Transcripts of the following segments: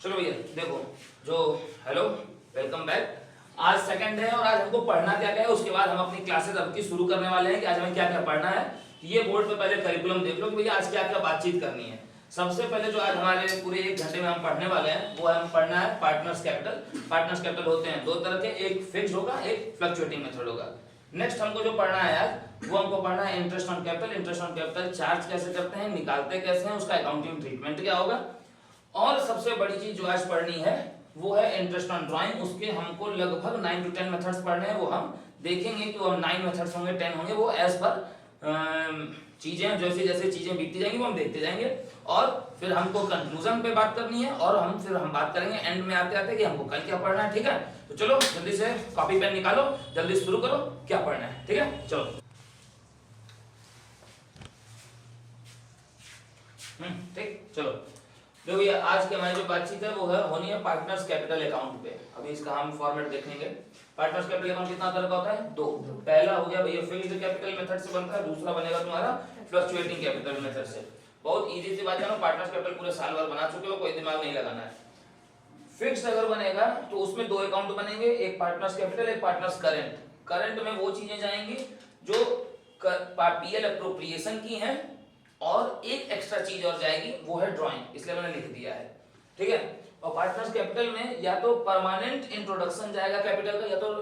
चलो भैया देखो जो हेलो वेलकम बैक। आज सेकंड है और आज हमको पढ़ना क्या क्या है, उसके बाद हम अपनी क्लासेस अब की शुरू करने वाले हैं कि आज हमें क्या क्या पढ़ना है। ये बोर्ड पे पहले करिकुलम देख लो कि भैया आज क्या क्या बातचीत करनी है। सबसे पहले जो आज हमारे पूरे 1 घंटे में हम पढ़ने वाले हैं वो हम पढ़ना है पार्टनर्स कैपिटल। पार्टनर्स कैपिटल होते हैं दो तरह के, एक फिक्स्ड होगा एक फ्लक्चुएटिंग मेथड होगा। नेक्स्ट हमको जो पढ़ना है आज वो हमको पढ़ना है interest on capital. Interest on capital charge कैसे करते हैं, निकालते कैसे हैं, उसका अकाउंटिंग ट्रीटमेंट क्या होगा। और सबसे बड़ी चीज जो आज पढ़नी है वो है इंटरेस्ट ऑन ड्राइंग। उसके हमको लगभग 9 to 10 मेथड्स पढ़ने हैं, वो हम देखेंगे कि वो 9 मेथड्स होंगे 10 होंगे, वो एज पर चीजें जैसे जैसे चीजें बीतती जाएंगी वो हम देखते जाएंगे। और फिर हमको कंक्लूजन पे बात करनी है और हम बात करेंगे एंड में आते आते कि हमको कल क्या पढ़ना है। ठीक है, तो चलो जल्दी से कॉपी पेन निकालो, जल्दी शुरू करो क्या पढ़ना है। ठीक है चलो ठीक चलो जो भैया आज की हमारी जो बातचीत है वो है होनी है पार्टनर्स कैपिटल अकाउंट पे। अभी इसका हम फॉर्मेट देखेंगे। पार्टनर्स कैपिटल अकाउंट कितना तरह का होता है? दो। पहला हो गया भैया फिक्स्ड कैपिटल मेथड से बनता है, दूसरा बनेगा तुम्हारा फ्लक्चुएटिंग कैपिटल मेथड से। बहुत इजी सी बात है ना, पार्टनर्स कैपिटल पूरे साल भर बना चुके हो, कोई दिमाग नहीं लगाना है। फिक्स्ड अगर बनेगा तो उसमें दो अकाउंट बनेंगे, एक पार्टनर्स कैपिटल एक पार्टनर्स करंट। करंट में वो चीजें जाएंगी जो पीएल अप्रोप्रिएशन की हैं और एक एक्स्ट्रा चीज और जाएगी वो है ड्राइंग, इसलिए मैंने लिख दिया है। ठीक है, और पार्टनर्स कैपिटल में या तो परमानेंट इंट्रोडक्शन जाएगा कैपिटल का, या तो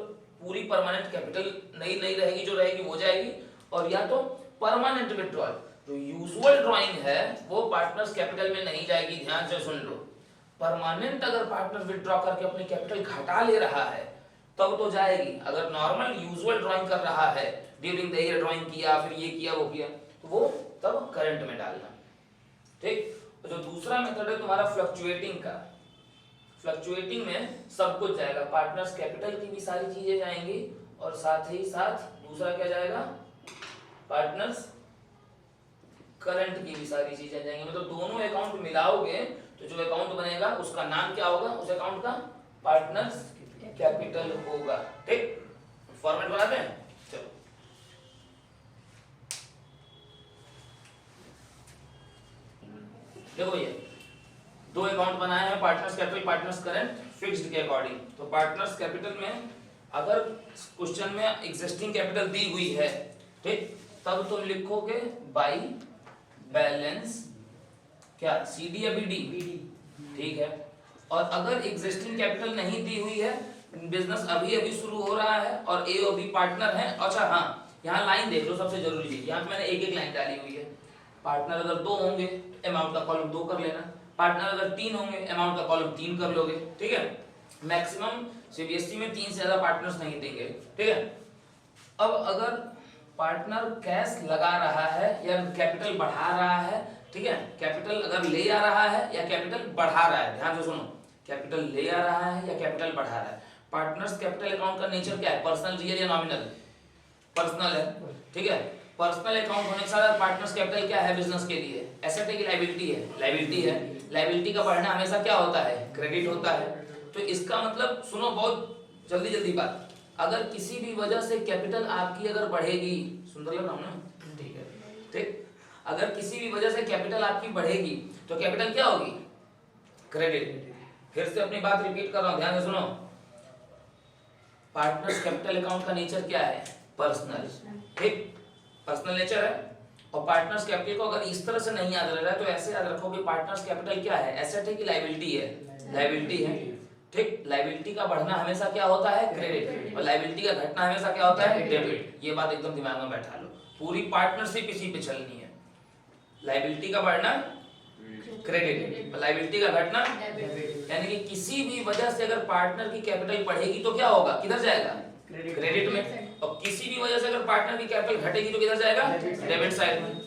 पूरी परमानेंट कैपिटल नई नई रहेगी जो रहेगी वो जाएगी, और या तो परमानेंट विड्रॉल। जो यूजुअल ड्राइंग है वो पार्टनर्स कैपिटल में नहीं जाएगी, ध्यान से सुन लो। परमानेंट अगर पार्टनर विड्रॉ करके अपनी कैपिटल घटा ले रहा है तब तो जाएगी। अगर नॉर्मल यूजुअल ड्राइंग कर रहा है, ड्यूरिंग द ईयर ड्राइंग किया फिर ये किया वो किया, तो वो तब करंट में डालना। ठीक, जो दूसरा मेथड है तुम्हारा फ्लक्चुएटिंग का, फ्लक्चुएटिंग में सब कुछ जाएगा, पार्टनर्स कैपिटल की भी सारी चीजें जाएंगी और साथ ही साथ दूसरा क्या जाएगा, पार्टनर्स करंट की भी सारी चीजें जाएंगी। मतलब दोनों अकाउंट मिलाओगे तो जो अकाउंट बनेगा उसका नाम क्या होगा, उस अकाउंट का पार्टनर्स कैपिटल होगा। ठीक, फॉर्मेट बनाते हैं। चलो देखो ये दो अकाउंट बनाए हैं, partners capital partners current fixed के अकॉर्डिंग। तो पार्टनर्स कैपिटल में अगर क्वेश्चन में एग्जिस्टिंग कैपिटल दी हुई है, ठीक, तब तुम लिखोगे बाई बैलेंस क्या सीडी या बीडी, ठीक है। और अगर एग्जिस्टिंग कैपिटल नहीं दी हुई है, बिजनेस अभी अभी शुरू हो रहा है और ए और बी पार्टनर है। अच्छा हाँ, यहाँ लाइन देख लो सबसे जरूरी है, यहाँ पे मैंने एक एक लाइन डाली हुई है। पार्टनर अगर 2 होंगे अमाउंट का कॉलम 2 कर लेना, पार्टनर अगर 3 होंगे अमाउंट का कॉलम 3 कर लोगे। ठीक है, मैक्सिमम सीबीएसई में 3 से ज्यादा पार्टनर्स नहीं देंगे। ठीक है, अब अगर पार्टनर कैश लगा रहा है या कैपिटल बढ़ा रहा है, ठीक है, कैपिटल अगर ले आ रहा है या कैपिटल बढ़ा रहा है, ध्यान से सुनो, कैपिटल ले आ रहा है या कैपिटल बढ़ा रहा है। पार्टनर्स कैपिटल अकाउंट का नेचर क्या है, पर्सनल, रियल या नॉमिनल? पर्सनल है। ठीक है, पर्सनल अकाउंट होने के साथ पार्टनर्स कैपिटल क्या है बिजनेस के लिए, एसेट है कि लायबिलिटी है? लायबिलिटी है। लायबिलिटी का बढ़ना हमेशा क्या होता है, क्रेडिट होता है। तो इसका मतलब सुनो, बहुत जल्दी जल्दी बात, अगर किसी भी वजह से कैपिटल आपकी अगर बढ़ेगी, सुंदर लग रहा हूं ना? ठीक है, ठीक, अगर किसी भी वजह से कैपिटल आपकी बढ़ेगी तो कैपिटल क्या होगी, क्रेडिट। फिर से अपनी बात रिपीट कर रहा हूं, ध्यान से सुनो। पार्टनर्स कैपिटल अकाउंट का नेचर क्या है, पर्सनल। ठीक, पर्सनल नेचर है। और पार्टनर्स कैपिटल को अगर इस तरह से नहीं याद रह रहा है तो ऐसे याद रखो कि पार्टनर्स कैपिटल क्या है, एसेट है कि लायबिलिटी है? लायबिलिटी है। ठीक, लायबिलिटी का बढ़ना हमेशा क्या होता है, क्रेडिट, और लायबिलिटी का घटना हमेशा क्या होता है, डेबिट। ये बात एकदम दिमाग में बैठा लो, पूरी पार्टनरशिप इसी पे चलनी है। लायबिलिटी का बढ़ना क्रेडिट, लायबिलिटी का घटना डेबिट। यानी कि किसी भी वजह से अगर पार्टनर की कैपिटल बढ़ेगी तो क्या होगा, किधर जाएगा, क्रेडिट में। और किसी भी वजह से अगर पार्टनर की कैपिटल घटेगी तो किधर जाएगा, डेबिट साइड में।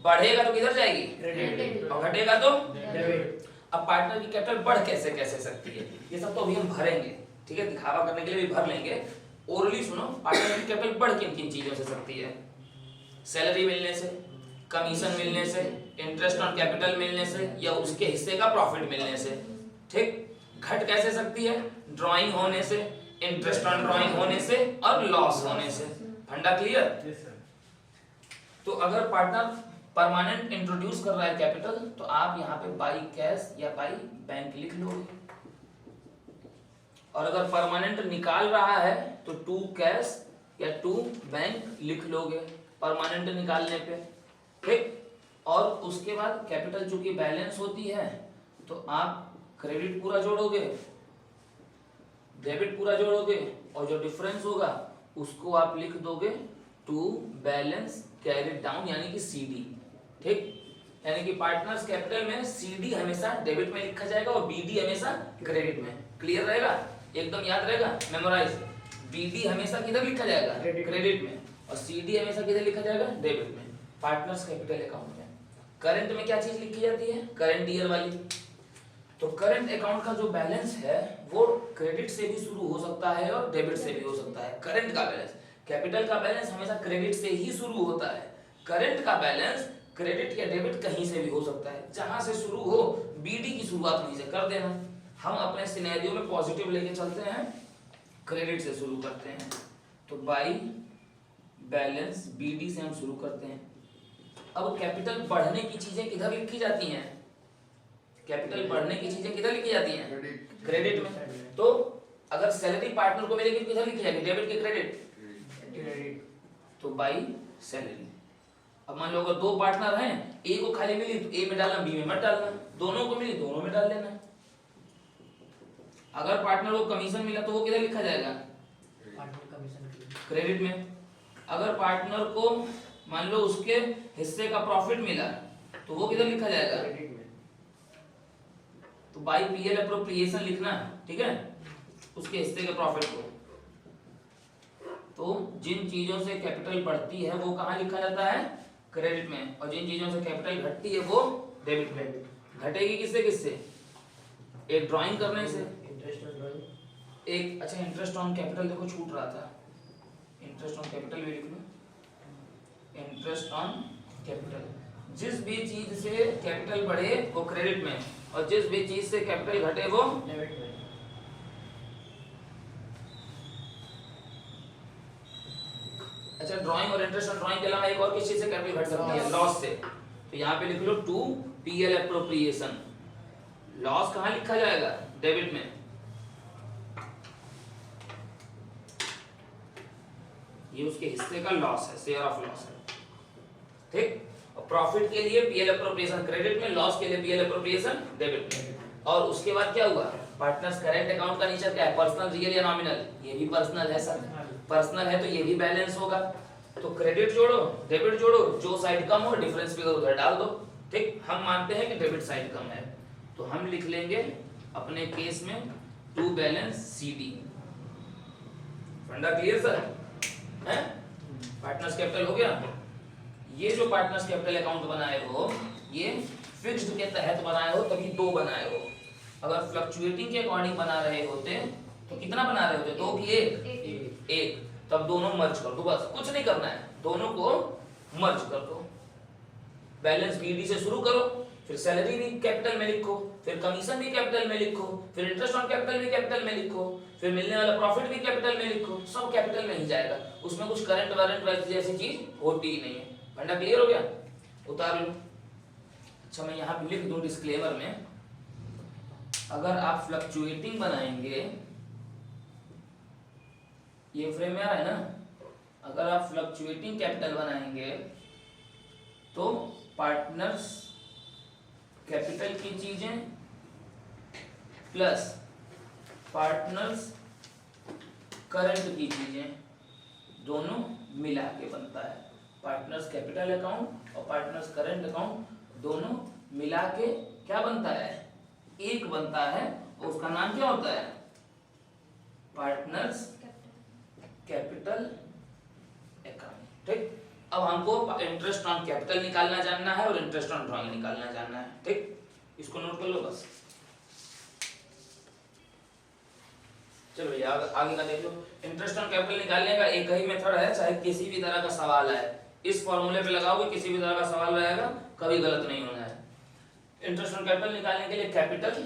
बढ़ेगा तो किधर जाएगी, क्रेडिट, और घटेगा तो डेबिट। अब पार्टनर की कैपिटल बढ़ कैसे कैसे सकती है, ये सब तो अभी हम भरेंगे। ठीक है, दिखावा करने के लिए भी भर लेंगे। ओरली सुनो, पार्टनर की कैपिटल बढ़ किन किन चीजों से सकती है, सैलरी मिलने से, कमीशन मिलने से, इंटरेस्ट ऑन कैपिटल मिलने से, या उसके हिस्से का प्रॉफिट मिलने से। ठीक, घट कैसे सकती है, ड्राइंग होने से, इंटरेस्ट ऑन ड्राइंग होने से और लॉस होने से। फंडा क्लियर? तो अगर पार्टनर परमानेंट इंट्रोड्यूस कर रहा है कैपिटल, तो आप यहाँ पे बाई कैश या बाई बैंक लिख लोगे। और अगर परमानेंट निकाल रहा है तो टू कैश या टू बैंक लिख लोगे परमानेंट निकालने पे, ठीक। और उसके बाद कैपिटल चूंकि बैलेंस होती है तो आप क्रेडिट पूरा जोड़ोगे, डेबिट पूरा जोड़ोगे, और जो डिफरेंस होगा उसको आप लिख दोगे टू बैलेंस कैरिड डाउन यानी कि सीडी, ठीक। यानी कि पार्टनर्स कैपिटल में सीडी हमेशा डेबिट में लिखा जाएगा और बीडी हमेशा क्रेडिट में। क्लियर रहेगा, एकदम याद रहेगा, मेमोराइज। बीडी हमेशा किधर लिखा जाएगा, क्रेडिट में, और सीडी हमेशा किधर लिखा जाएगा, डेबिट में, पार्टनर्स कैपिटल अकाउंट में। करंट में क्या चीज लिखी जाती है, करंट ईयर वाली। तो करंट अकाउंट का जो बैलेंस है वो क्रेडिट से भी शुरू हो सकता है और डेबिट से भी हो सकता है। करंट का बैलेंस, कैपिटल का बैलेंस हमेशा क्रेडिट से ही शुरू होता है, करंट का बैलेंस क्रेडिट या डेबिट कहीं से भी हो सकता है। जहां से शुरू हो, बीडी की शुरुआत वहीं से कर देना। हम अपने सिनेरियो में पॉजिटिव लेके चलते हैं, क्रेडिट से शुरू करते हैं, तो बाई बैलेंस बीडी से हम शुरू करते हैं। अब कैपिटल बढ़ने की चीजें किधर लिखी जाती हैं, कैपिटल बढ़ने की चीजें किधर लिखी जाती हैं, क्रेडिट में। तो अगर सैलरी पार्टनर को मिलेगी किधर लिखी जाएगी, डेबिट की क्रेडिट, तो बाई सैलरी। अब मान लो अगर दो पार्टनर हैं, ए को खाली मिली तो ए में डालना, बी में मत डालना, दोनों को मिली दोनों में डाल देना। अगर पार्टनर को कमीशन मिला तो वो किधर लिखा जाएगा, क्रेडिट में। अगर पार्टनर को मान लो उसके हिस्से का प्रॉफिट मिला तो वो किधर लिखा जाएगा, क्रेडिट में। तो बाई पीएल एप्रोप्रिएशन लिखना, ठीक है, उसके हिस्से के प्रॉफिट को। तो जिन चीजों से कैपिटल बढ़ती है वो कहाँ लिखा जाता है, क्रेडिट में, और जिन चीजों से कैपिटल घटती है वो डेबिट में। घटेगी किससे किससे, एक ड्राइंग करने से, एक अच्छा इंटरेस्ट ऑन कैपिटल देखो छूट रहा था, इंटरेस्ट ऑन कैपिटल भी लिख लो, इंटरेस्ट ऑन कैपिटल। जिस भी चीज से कैपिटल बढ़े वो क्रेडिट में, और जिस भी चीज से कैपिटल घटे वो डेबिट में। अच्छा, ड्राइंग और इंटरेस्ट ऑन ड्राइंग के अलावा एक और किस चीज से कैपिटल घट सकती है, लॉस से। तो यहाँ पे लिख लो टू पीएल एप्रोप्रिएशन। लॉस कहाँ लिखा जाएगा, डेबिट में। ये उसके हिस्से का लॉस है, शेयर ऑफ लॉस है, ठीक। और प्रॉफिट के लिए पीएल एप्रोप्रिएशन क्रेडिट में, लॉस के लिए पीएल एप्रोप्रिएशन डेबिट में। और उसके बाद क्या हुआ, पार्टनर्स करंट अकाउंट का नेचर क्या है, पर्सनल, रियल या नॉमिनल। ये भी पर्सनल है सर, पर्सनल है तो ये भी बैलेंस होगा। तो क्रेडिट जोड़ो, डेबिट जोड़ो, जो साइड कम हो डिफरेंस फिगर उधर डाल दो, ठीक। हम मानते हैं कि डेबिट साइड कम है तो हम लिख लेंगे अपने केस में टू बैलेंस सीडी। फंडा क्लियर सर है, पार्टनर्स कैपिटल हो गया। ये जो पार्टनर्स कैपिटल अकाउंट बनाए हो ये फिक्स्ड के तहत बनाए हो तभी दो बनाए हो। अगर फ्लक्चुएटिंग के अकॉर्डिंग बना रहे होते तो कितना बना रहे होते, दो की एक, तब दोनों मर्ज कर दो, बस कुछ नहीं करना है, दोनों को मर्ज कर दो। बैलेंस बीडी से शुरू करो, फिर सैलरी भी कैपिटल में लिखो, फिर कमीशन भी कैपिटल में लिखो, फिर इंटरेस्ट ऑन कैपिटल भी कैपिटल में लिखो, फिर मिलने वाला प्रॉफिट भी कैपिटल में लिखो, सब कैपिटल में ही जाएगा। उसमें कुछ करंट वारंट जैसी चीज होती ही नहीं है। फंडा क्लियर हो गया, उतार लो। अच्छा, मैं यहाँ पे लिख दूं डिस्क्लेमर में, अगर आप फ्लक्चुएटिंग बनाएंगे, ये फ्रेम में आ रहा है ना, अगर आप फ्लक्चुएटिंग कैपिटल बनाएंगे तो पार्टनर्स कैपिटल की चीजें प्लस पार्टनर्स करंट की चीजें दोनों मिला के बनता है। पार्टनर्स कैपिटल अकाउंट और पार्टनर्स करंट अकाउंट दोनों मिला के क्या बनता है, एक बनता है, और उसका नाम क्या होता है, पार्टनर्स कैपिटल अकाउंट, ठीक। अब हमको इंटरेस्ट ऑन कैपिटल निकालना जानना है और इंटरेस्ट ऑन ड्राइंग निकालना जानना है, ठीक। इसको नोट कर लो बस। चलो भैया आगे का देख लो। इंटरेस्ट ऑन कैपिटल निकालने का एक ही मेथड है, चाहे किसी भी तरह का सवाल आए इस फॉर्मूले पे लगाओगे, किसी भी तरह का सवाल रहेगा कभी गलत नहीं होना है। इंटरेस्ट ऑन कैपिटल निकालने के लिए capital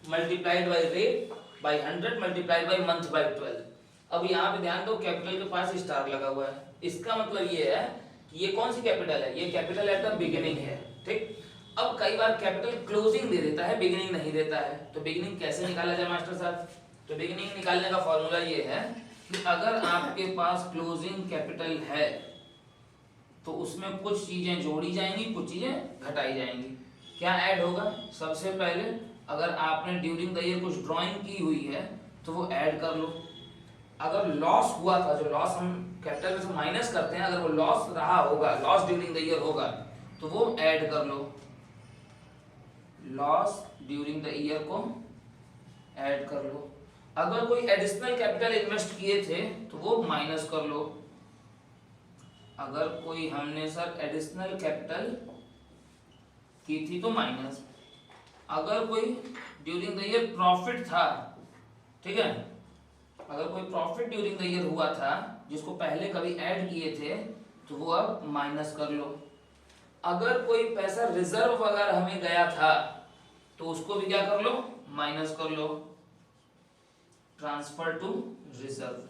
multiplied by rate by 100 multiplied by month by 12। अब यहाँ पे ध्यान दो, कैपिटल के पास स्टार लगा हुआ है, इसका मतलब ये है कि ये कौन सी कैपिटल है, ये कैपिटल एट द बिगिनिंग है, ठीक। अब कई बार कैपिटल क्लोजिंग दे देता है, बिगिनिंग नहीं देता है, तो बिगिनिंग कैसे निकाला जाए मास्टर साहब? तो बिगिनिंग निकालने का फॉर्मूला ये है कि अगर आपके पास क्लोजिंग कैपिटल है तो उसमें कुछ चीजें जोड़ी जाएंगी, कुछ चीजें घटाई जाएंगी। क्या ऐड होगा? सबसे पहले अगर आपने ड्यूरिंग द ईयर कुछ ड्राइंग की हुई है तो वो ऐड कर लो। अगर लॉस हुआ था, जो लॉस हम कैपिटल में से माइनस करते हैं, अगर वो लॉस रहा होगा, लॉस ड्यूरिंग द ईयर होगा, तो वो ऐड कर लो। लॉस ड्यूरिंग द ईयर को ऐड कर लो। अगर कोई एडिशनल कैपिटल इन्वेस्ट किए थे तो वो माइनस कर लो। अगर कोई हमने सर एडिशनल कैपिटल की थी तो माइनस। अगर कोई ड्यूरिंग द ईयर प्रॉफिट था, ठीक है, अगर कोई प्रॉफिट ड्यूरिंग द ईयर हुआ था जिसको पहले कभी ऐड किए थे तो वो अब माइनस कर लो। अगर कोई पैसा रिजर्व वगैरह हमें गया था तो उसको भी क्या कर लो? माइनस कर लो। Transfer to reserve.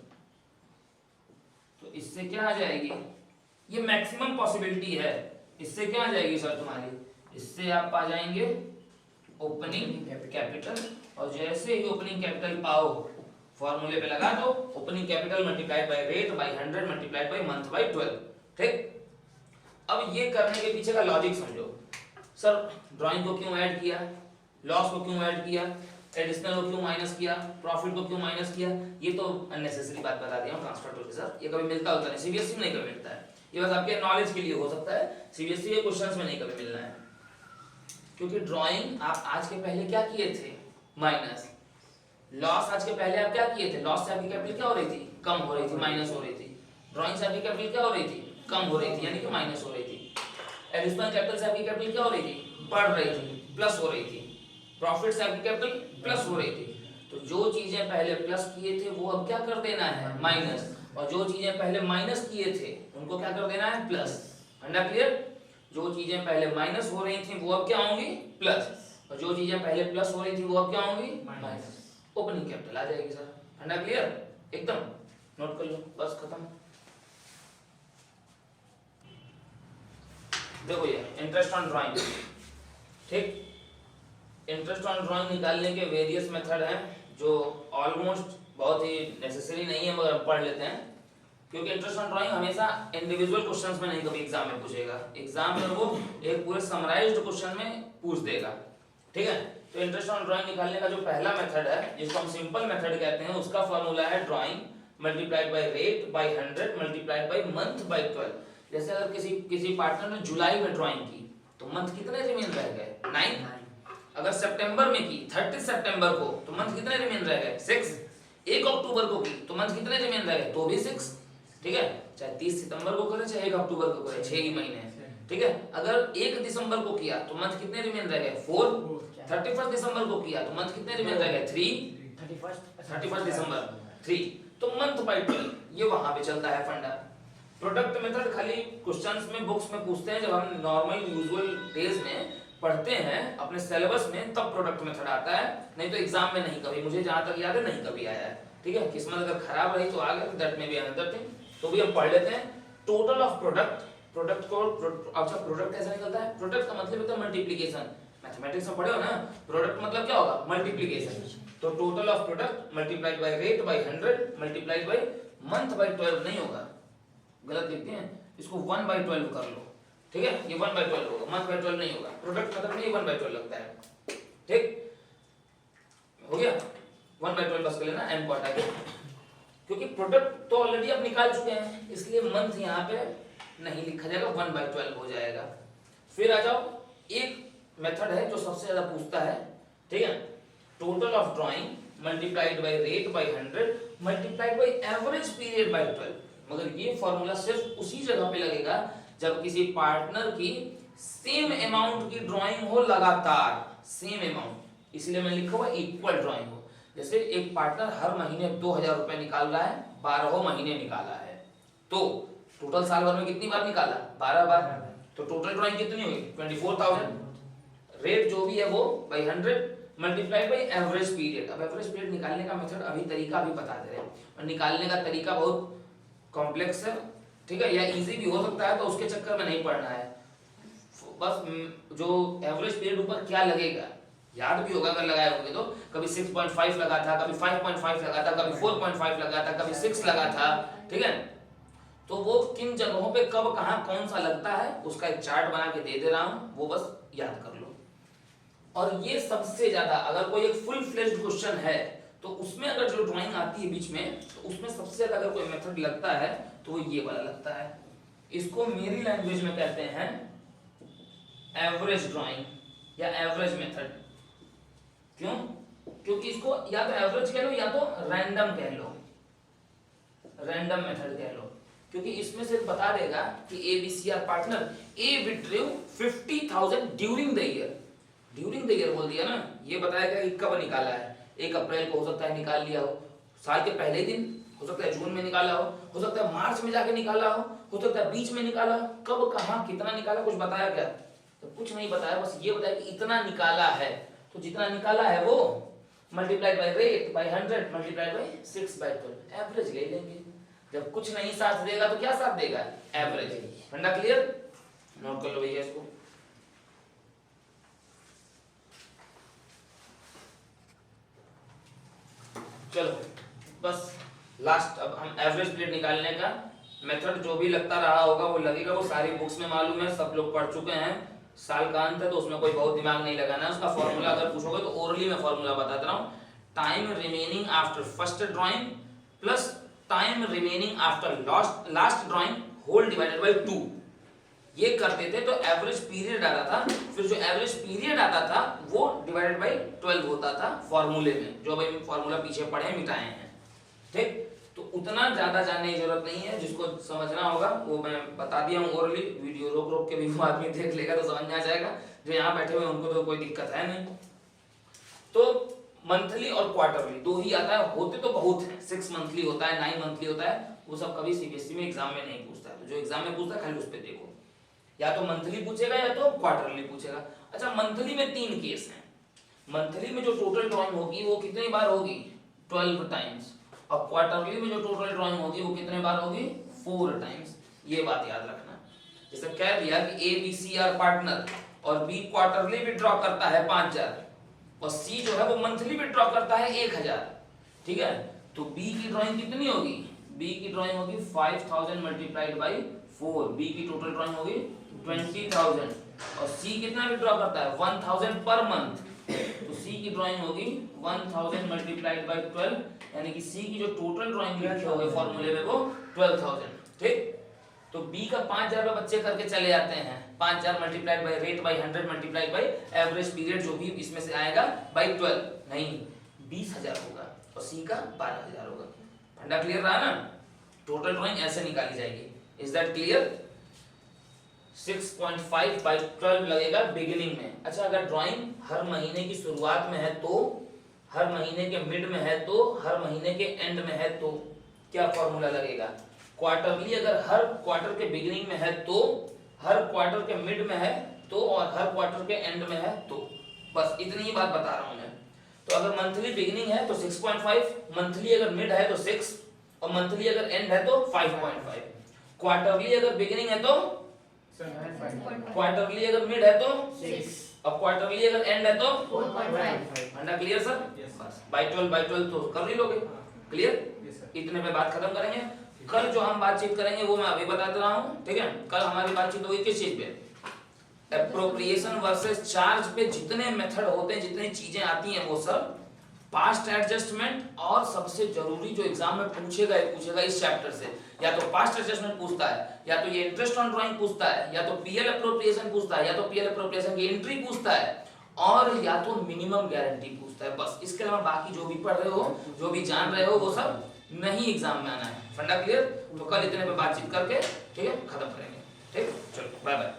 तो इससे क्या आ जाएगी? ये मैक्सिमम पॉसिबिलिटी है। इससे क्या आ जाएगी सर तुम्हारी? इससे आप पा जाएंगे ओपनिंग कैपिटल, और जैसे ही ओपनिंग कैपिटल पाओ फॉर्मूले पे लगा दो, opening capital multiplied by rate by 100 multiplied by month by 12, ठीक। अब ये करने के पीछे का लॉजिक समझो। सर ड्राइंग को क्यों ऐड किया, लॉस को क्यों ऐड किया, एडिशनल को क्यों माइनस किया, प्रॉफिट को क्यों माइनस किया, ये तो अननेसेसरी बात बता दिया हूं। ट्रांसफर टू रिजर्व ये कभी मिलता होता नहीं, सीबीएसई में नहीं कभी मिलता है, ये बस आपके नॉलेज के लिए हो सकता है, सीबीएसई के क्वेश्चंस में नहीं कभी मिलना है। क्योंकि ड्राइंग आप आज के पहले क्या किए थे? माइनस। लॉस आज के पहले आप क्या किए थे? लॉस से आपकी कैपिटल क्या हो रही थी? कम हो रही थी, माइनस हो रही थी। ड्राइंग से आपकी कैपिटल क्या हो रही थी? कम हो रही थी, यानी कि माइनस हो रही थी। एडिशनल कैपिटल से आपकी कैपिटल क्या हो रही थी? बढ़ रही थी, प्लस हो रही थी। प्रॉफिट से आपकी कैपिटल प्लस हो रही थी। तो जो चीजें पहले प्लस किए थे वो अब क्या कर देना है? माइनस। और जो चीजें पहले माइनस किए थे उनको क्या कर देना है? प्लस। अंडा क्लियर? जो चीजें पहले माइनस हो रही थी वो अब क्या होंगी? प्लस। और जो चीजें पहले प्लस हो रही थी वो अब क्या होंगी? माइनस। ओपनिंग कैपिटल आ जाएगी सर। अंडा क्लियर? एकदम नोट कर लो, बस खत्म। देखो ये इंटरेस्ट ऑन ड्राइंग, ठीक। इंटरेस्ट ऑन ड्राइंग निकालने के वेरियस मेथड हैं जो ऑलमोस्ट बहुत ही नेसेसरी नहीं है मगर पढ़ लेते हैं, क्योंकि इंटरेस्ट ऑन ड्राइंग हमेशा इंडिविजुअल क्वेश्चंस में नहीं कभी एग्जाम में पूछेगा। एग्जाम में वो एक पूरे समराइज्ड क्वेश्चन में पूछ देगा, ठीक है। तो इंटरेस्ट ऑन ड्राइंग निकालने का जो पहला मेथड है जिसको हम सिंपल मेथड कहते हैं, उसका फॉर्मूला है drawing multiplied by rate by 100 multiplied by month by 12। जैसे अगर किसी पार्टनर ने जुलाई में ड्राइंग की तो मंथ कितने रिमेन रह गए? 9। अगर सितंबर में की 30 सितंबर को तो मंथ कितने रिमेन रह गए? 6। 1 अक्टूबर को की तो मंथ कितने रिमेन रह गए? तो भी 6, ठीक है। चाहे 30 सितंबर को करे चाहे 1 अक्टूबर को करे, 6 ही महीने, ठीक है। अगर 1 दिसंबर को किया तो मंथ कितने रिमेन रह गए? 4। 31 दिसंबर को किया तो मंथ कितने रिमेन रह गए? 3। 31 दिसंबर 3, तो मंथ बाय 12। ये वहां पे चलता है फंडा। प्रोडक्ट मेथड खाली क्वेश्चंस में बुक्स में पूछते हैं, जब हम नॉर्मल यूजुअल डेज में पढ़ते हैं अपने सिलेबस में तब प्रोडक्ट मेथड आता है, नहीं तो एग्जाम में नहीं कभी, मुझे जहां तक याद है नहीं कभी आया है, ठीक है। किस्मत अगर खराब रही तो आ गया, that may be another thing. तो भी हम पढ़ लेते हैं टोटल ऑफ प्रोडक्ट। प्रोडक्ट को अच्छा प्रोडक्ट कैसे निकलता है? प्रोडक्ट का मतलब होता है मल्टीप्लिकेशन। मैथमेटिक्स में पढ़े हो ना, प्रोडक्ट मतलब क्या होगा? मल्टीप्लिकेशन। तो total of product multiplied by rate by 100 multiplied by month by 12 नहीं होगा, गलत लिखते हैं इसको, 1 बाय 12 कर लो, ठीक है। ये 1 बाय 12 होगा, मंथ बाय 12 नहीं होगा। प्रोडक्ट मतलब नहीं 1 बाय 12 लगता है, ठीक हो गया। 1 बाय 12 बस कर लेना, एम को हटा के, क्योंकि प्रोडक्ट तो ऑलरेडी आप निकाल चुके हैं इसलिए मंथ यहाँ पे नहीं लिखा जाएगा, 1 बाय 12 हो जाएगा। फिर आ जाओ, एक मेथड है जो सबसे ज्यादा पूछता है, ठीक है। Total of drawing multiplied by rate by 100 multiplied by average period by 12। मगर ये फॉर्मूला सिर्फ उसी जगह पे लगेगा जब किसी पार्टनर की सेम अमाउंट की ड्राइंग हो, लगातार सेम अमाउंट, इसलिए मैं लिखा हुआ इक्वल ड्राइंग हो। जैसे एक पार्टनर हर महीने 2000 रुपए निकाल रहा है, 12 महीने निकाला है, तो टोटल साल भर में कितनी बार निकाला? 12 बार। तो टोटल ड्राइंग कितनी हुई? 24,000। रेट जो भी है वो by 100 multiplied by average period. अब एवरेज पीरियड निकालने का मेथड अभी तरीका अभी बता दे रहे हैं, और निकालने का तरीका बहुत कॉम्प्लेक्स है, ठीक है, या इजी भी हो सकता है, तो उसके चक्कर में नहीं पड़ना है। बस जो एवरेज पीरियड ऊपर क्या लगेगा याद भी होगा अगर लगाए होंगे तो, कभी 6.5 लगा था, कभी 5.5 लगा था, कभी 4.5 लगा था, कभी 6 लगा था, ठीक है। तो वो किन जगहों पे कब कहां कौन सा लगता है उसका एक चार्ट बना के दे रहा हूं, वो बस याद कर लो। और ये सबसे ज्यादा अगर कोई एक फुल फ्लेज्ड क्वेश्चन है तो उसमें अगर जो ड्राइंग आती है बीच में, तो उसमें सबसे ज्यादा अगर कोई मेथड लगता है तो वो ये वाला लगता है। इसको मेरी लैंग्वेज में कहते हैं एवरेज ड्राइंग या एवरेज मेथड। क्यों? क्योंकि इसको या तो एवरेज कह लो या तो रैंडम कह लो, रैंडम मेथड कह लो, क्योंकि इसमें से बता देगा कि ABCR partner A withdrew 50,000 during the year. During the year बोल दिया ना, ये बताएगा कि कब निकाला है। 1 अप्रैल को हो सकता है निकाल लिया हो, साल के पहले दिन हो सकता है जून में निकाला हो सकता है मार्च में जाके निकाला हो सकता है बीच में निकाला हो, कब कहां कितना निकाला कुछ बताया क्या? तो कुछ नहीं बताया, बस ये बताया कि इतना निकाला है, तो जितना निकाला है वो multiplied by rate by 100 multiplied bye 6/12 average ले लेंगे। जब कुछ नहीं साथ देगा तो क्या साथ देगा? एवरेज। फंडा क्लियर? नोट कर लो भैया इसको। चलो बस लास्ट, अब हम एवरेज पीरियड निकालने का मेथड जो भी लगता रहा होगा वो लगेगा, वो सारी बुक्स में मालूम है, सब लोग पढ़ चुके हैं। साल का अंत है तो उसमें कोई बहुत दिमाग नहीं लगाना है। उसका फॉर्मूला अगर पूछोगे तो ओरली में फॉर्मूला बताता रहा हूं, time remaining after first drawing plus time remaining after last drawing whole divided by 2। ये करते थे तो एवरेज पीरियड आता था, फिर जो एवरेज पीरियड आता था वो डिवाइडेड बाय 12 होता था फॉर्मूले में, जो भाई फॉर्मूला पीछे पढ़े मिटाए हैं। ठीक, तो उतना ज्यादा जानने की जरूरत नहीं है, जिसको समझना होगा वो मैं बता दिया हूँ ओरली, वीडियो रोक रोक के भी वो आदमी देख लेगा तो समझ में आ जाएगा। जो यहाँ बैठे हुए उनको तो कोई दिक्कत है नहीं। तो मंथली और क्वार्टरली दो ही आता है, होते तो बहुत है, 6 मंथली होता है, 9 मंथली होता है, वो सब कभी CBSE में एग्जाम में नहीं पूछता है। तो जो एग्जाम में पूछता है खाली उस पर देखो, या तो मंथली पूछेगा या तो क्वार्टरली पूछेगा। अच्छा, मंथली में 3 केस हैं। मंथली में जो टोटल ड्राइंग होगी वो कितनी बार होगी? 12 टाइम्स। और क्वार्टरली में जो टोटल ड्राइंग होगी वो कितने बार होगी? 4 टाइम्स। ये बात याद रखना। जैसे कह दिया कि ABCR पार्टनर और B क्वार्टरली विड्रॉ करता है 5000 और C जो है वो मंथली विड्रॉ करता है 1000, ठीक है, तो B की ड्राइंग कितनी होगी? B की ड्राइंग होगी 5000 मल्टीप्लाइड बाई 4। B की टोटल ड्राइंग होगी 20,000 और C कितना विड्रॉ करता है? 1000 पर मंथ, तो C की ड्राइंग होगी 1000 मल्टीप्लाइड बाई 12, यानी कि C की जो टोटल ड्राइंग लिखे होंगे फॉर्मूले में वो 12,000। ठीक, तो B का 5000 रुपए बच्चे करके चले जाते हैं, 5000 multiplied by rate by 100 multiplied by average period जो भी इसमें से आएगा बाई 12, नहीं 20,000 होगा और C का 12,000 होगा। फंडा क्लियर रहा ना? टोटल ड्राइंग ऐसे निकाली जाएगी। Is that clear? 6.5 बाई 12 लगेगा बिगिनिंग में। अच्छा, अगर ड्राइंग हर महीने की शुरुआत में है तो, हर महीने के मिड में है तो, हर महीने के एंड में है तो क्या फॉर्मूला लगेगा? क्वार्टरली अगर हर क्वार्टर के बिगिनिंग में है तो, हर क्वार्टर के मिड में है तो, और हर क्वार्टर के एंड में है तो, बस इतनी ही बात बता रहा हूं मैं। तो अगर मंथली बिगिनिंग है तो 6.5, मंथली अगर मिड है तो 6 और मंथली अगर एंड है तो 5.5। क्वार्टरली अगर बिगिनिंग है तो 7.5, क्वार्टरली अगर मिड है तो 6 और क्वार्टरली अगर एंड है तो 4.5। अंडा क्लियर सर? बस बाय 12 तो कर ही लोगे। क्लियर? इतने पे बात खत्म करेंगे। कल जो हम बातचीत करेंगे वो मैं अभी बता रहा हूं, ठीक है। कल हमारी बातचीत होगी किस चीज पे? एप्रोप्रिएशन वर्सेस चार्ज पे। जितने मेथड होते हैं, जितनी चीजें आती हैं वो सब, पास्ट एडजस्टमेंट, और सबसे जरूरी जो एग्जाम में पूछेगा इस चैप्टर से, या तो पास्ट एडजस्टमेंट पूछता है, या तो ये इंटरेस्ट ऑन ड्राइंग पूछता है, या तो पीएल एप्रोप्रिएशन पूछता है, या तो पीएल एप्रोप्रिएशन की एंट्री पूछता है, और या तो मिनिमम गारंटी पूछता है। बस इसके अलावा बाकी जो भी पढ़ रहे हो, जो भी जान रहे हो, वो सब नहीं एग्जाम में आना है। फंडा क्लियर? तो कल इतने पे बातचीत करके, ठीक है, खत्म करेंगे। ठीक, चलो बाय बाय।